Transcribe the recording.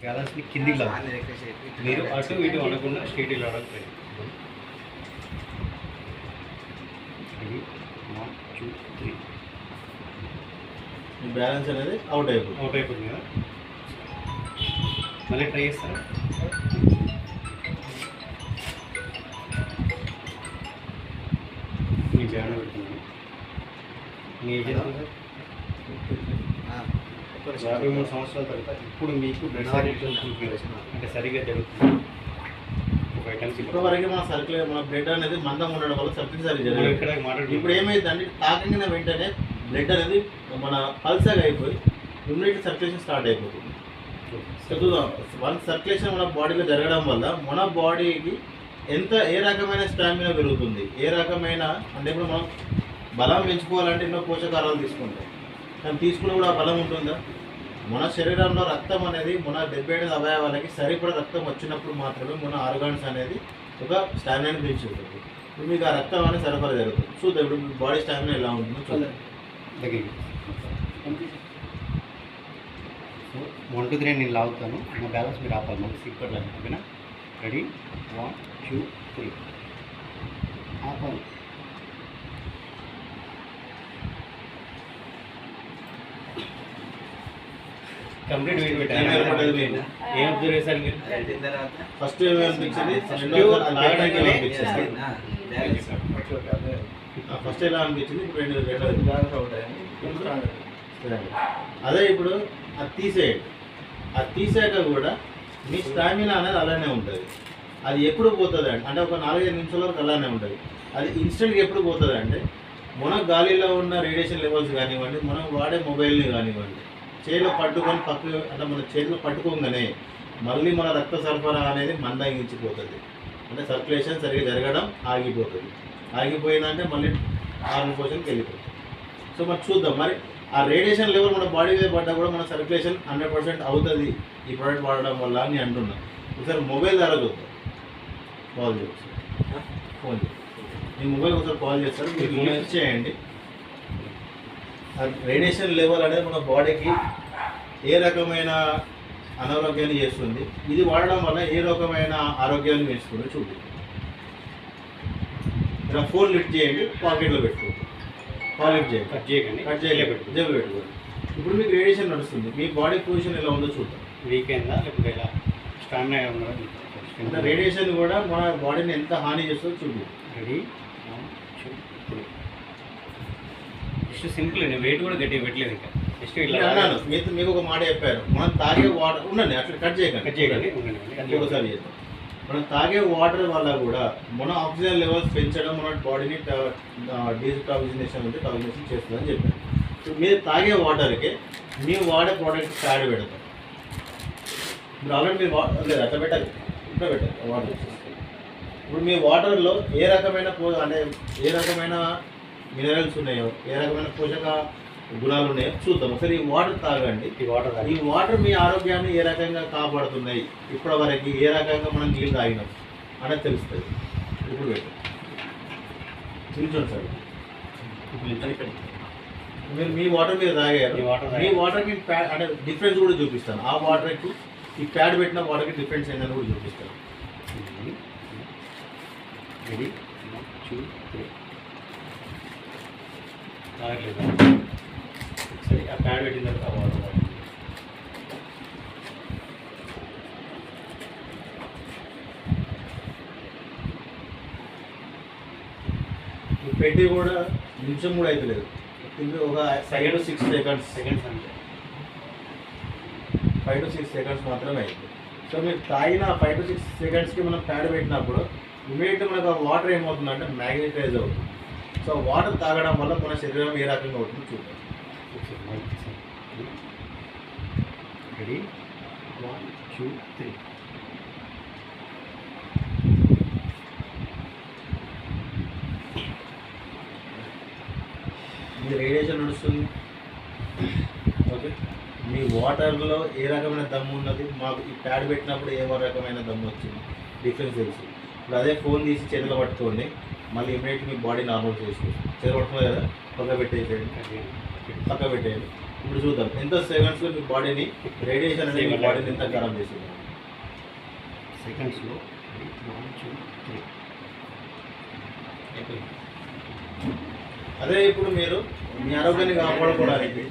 బ్యాలెన్స్ని కిందికి లాగాలి. మీరు అటు ఇటు అనకుండా స్ట్రైట్ లాగాలి. 1 2 3 మీ బ్యాలెన్స్ అనేది అవుట్ అయిపోతుంది కదా. మళ్ళీ ట్రై చేస్తారా? మీ బ్యాన్ పెడుతున్నాను. మీ ఏజ్ ఎంత సార్? 53 సంవత్సరాల తర్వాత ఇప్పుడు మీకు బ్లడ్ సర్క్యులేషన్ అంటే సరిగ్గా జరుగుతుంది. ఒక ఐటమ్స్ ఇప్పటివరకు మన సర్క్యులేట్ మన బ్లడ్ అనేది మందం ఉండడం వల్ల సర్క్యులేషన్ సరిగ్గా జరుగుతుంది. ఇప్పుడు ఏమైందంటే తాకిన వెంటనే బ్లడ్ అనేది మన పల్సగా అయిపోయి ఇమ్యూనిటీ సర్క్యులేషన్ స్టార్ట్ అయిపోతుంది. వన్ సర్క్యులేషన్ మన బాడీలో జరగడం వల్ల మన బాడీకి ఏ రకమైన స్టామినా పెరుగుతుంది, ఏ రకమైన అంటే ఇప్పుడు మనం బలం పెంచుకోవాలంటే ఎన్నో పోషకాహారాలు తీసుకుంటాం, కానీ తీసుకున్న కూడా బలం ఉంటుందా? మన శరీరంలో రక్తం అనేది మన 75 అవయవాలకి సరిపడ రక్తం వచ్చినప్పుడు మాత్రమే మన ఆర్గాన్స్ అనేది ఒక స్టామినాని పెంచుతుంది. ఇప్పుడు మీకు ఆ రక్తం అనేది సరఫరా జరుగుతుంది. చూద్దాం ఇప్పుడు మీ బాడీ స్టామినా ఎలా ఉంటుందో చూద్దాం. 1 2 3 నేను లాగుతాను. నా బ్యాలెన్స్ మీరు ఆపాలి. మళ్ళీ సిప్పర్ లాగా ఓకేనా? రెడీ 1 2 3 ఆపాలి. కంప్లీట్ వెయిట్ పెట్టాను. ఏం అబ్జర్వ్ చేశారు మీరు? ఫస్ట్ ఏమనిపించింది? ఫస్ట్ ఎలా అనిపించింది? అదే ఇప్పుడు అది తీసేయండి. అది తీసాక కూడా మీ స్టామినా అనేది అలానే ఉంటుంది. అది ఎప్పుడు పోతుంది అంటే ఒక 4-5 నిమిషాల వరకు అలానే ఉంటుంది. అది ఇన్స్టెంట్గా ఎప్పుడు పోతుంది అంటే మన గాలిలో ఉన్న రేడియేషన్ లెవెల్స్ కానివ్వండి, మనం వాడే మొబైల్ని కానివ్వండి, చేతిలో పట్టుకొని అంటే మన చేతిలో పట్టుకోగానే మళ్ళీ మన రక్త సరఫరా అనేది మందగించిపోతుంది. అంటే సర్క్యులేషన్ సరిగ్గా జరగడం ఆగిపోతుంది. ఆగిపోయిందంటే మళ్ళీ నార్మల్ పొజిషన్కి వెళ్ళిపోతుంది. సో మరి చూద్దాం, మరి ఆ రేడియేషన్ లెవెల్ మన బాడీ మీద పడ్డా కూడా మన సర్క్యులేషన్ 100% అవుతుంది ఈ ప్రోడక్ట్ వాడడం వల్ల అని అంటున్నా. ఒకసారి మొబైల్ ద్వారా చూద్దాం. కాల్ చేయొచ్చు, ఫోన్ చేయండి. మీ మొబైల్ ఒకసారి కాల్ చేస్తారు, మీరు యూజ్ చేయండి. రేడియేషన్ లెవెల్ అనేది మన బాడీకి ఏ రకమైన అనారోగ్యాన్ని చేస్తుంది, ఇది వాడడం వల్ల ఏ రకమైన ఆరోగ్యాన్ని పెంచుతుంది చూడండి. ఇలా ఫోన్ లిఫ్ట్ చేయండి, పాకెట్లో పెట్టుకోండి. కాల్ లిఫ్ట్ చేయండి, కట్ చేయకండి, జేబులో పెట్టుకోండి. ఇప్పుడు మీకు రేడియేషన్ నడుస్తుంది, మీ బాడీ పొజిషన్ ఎలా ఉందో చూద్దాం. వీకెండా లేకపోతే ఎలా స్టామినా ఉందా? అంటే రేడియేషన్ కూడా మన బాడీని ఎంత హాని చేస్తుందో చూద్దాం. రెడీ 1 2 3 జస్ట్ సింపుల్ అండి. వెయిట్ కూడా గట్టిగా పెట్టలేదు. ఇంకా జస్ట్ ఇట్లా అన్నాను. మీకు ఒక మాట చెప్పారు, మనం తాగే వాటర్ ఉండండి, అట్లా కట్ చేయకండి. ఒకసారి చేద్దాం. మనం తాగే వాటర్ వల్ల కూడా మన ఆక్సిజన్ లెవెల్స్ పెంచడం, మన బాడీని డీటాక్సినేషన్ అంటే టాక్సినేషన్ చేస్తుందని చెప్పారు. ఇప్పుడు మీరు తాగే వాటర్కి మేము వాడే ప్రోడక్ట్ ప్యాడ్ పెడతాం. ఇప్పుడు ఆల్రెడీ మీరు లేదు అట్లా పెట్టాలి, ఇట్లా పెట్టాలి వాటర్. ఇప్పుడు మీ వాటర్లో ఏ రకమైన అంటే ఏ రకమైన మినరల్స్ ఉన్నాయో, ఏ రకమైన పోషక గుణాలు ఉన్నాయో చూద్దాం. ఒకసారి ఈ వాటర్ తాగండి. ఈ వాటర్ మీ ఆరోగ్యాన్ని ఏ రకంగా కాపాడుతున్నాయి, ఇప్పటి వరకు ఏ రకంగా మనం నీళ్ళు తాగినాం అనేది తెలుస్తుంది. ఇప్పుడు నిల్చోండి సార్. మీరు మీ వాటర్ మీరు తాగారు, మీ వాటర్కి అంటే డిఫరెన్స్ కూడా చూపిస్తాను. ఆ వాటర్కి ఈ ప్యాడ్ పెట్టిన వాటర్కి డిఫరెన్స్ ఏంటని కూడా చూపిస్తాను. రెడీ 1 2 3 తాగలేదు. సరే ఆ ప్యాడ్ పెట్టిన తర్వాత వాటర్ పెట్టి కూడా నిమిషం కూడా అయితే లేదు, ఒక 5 to 6 seconds అంటే 5 to 6 seconds మాత్రమే అయింది. సో మీరు తాగిన 5 to 6 secondsకి మనం ప్యాడ్ పెట్టినప్పుడు ఇమీడియట్గా మనకు ఆ వాటర్ ఏమవుతుందంటే మ్యాగ్నటైజ్ అవుతుంది. సో వాటర్ తాగడం వల్ల మన శరీరం ఏ రకంగా అవుతుందో చూద్దాం. రెడీ 1 2 3 ఇది రేడియేషన్ నడుస్తుంది. ఓకే, మీ వాటర్లో ఏ రకమైన దమ్ము ఉన్నది, మాకు ఈ ప్యాడ్ పెట్టినప్పుడు ఏ రకమైన దమ్ము వచ్చింది డిఫరెన్స్ తెలుసు. ఇప్పుడు అదే ఫోన్ తీసి చేతిలో పట్టుకోండి, మళ్ళీ ఇమీడియట్ మీ బాడీ నార్మల్ చేసుకోవచ్చు. చేతిలో పట్టుకోలేదు కదా, పక్క పెట్టేసేయండి, పక్క పెట్టేయండి. ఇప్పుడు చూద్దాం ఎంత సెకండ్స్లో మీ బాడీని రేడియేషన్ అనేది మీ బాడీని ఎంత ఖరాబ్ చేస్తుంది. సెకండ్స్లో 1 2 3 అయిపోయింది. అదే ఇప్పుడు మీరు మీ ఆరోగ్యాన్ని కాపాడుకోవడానికి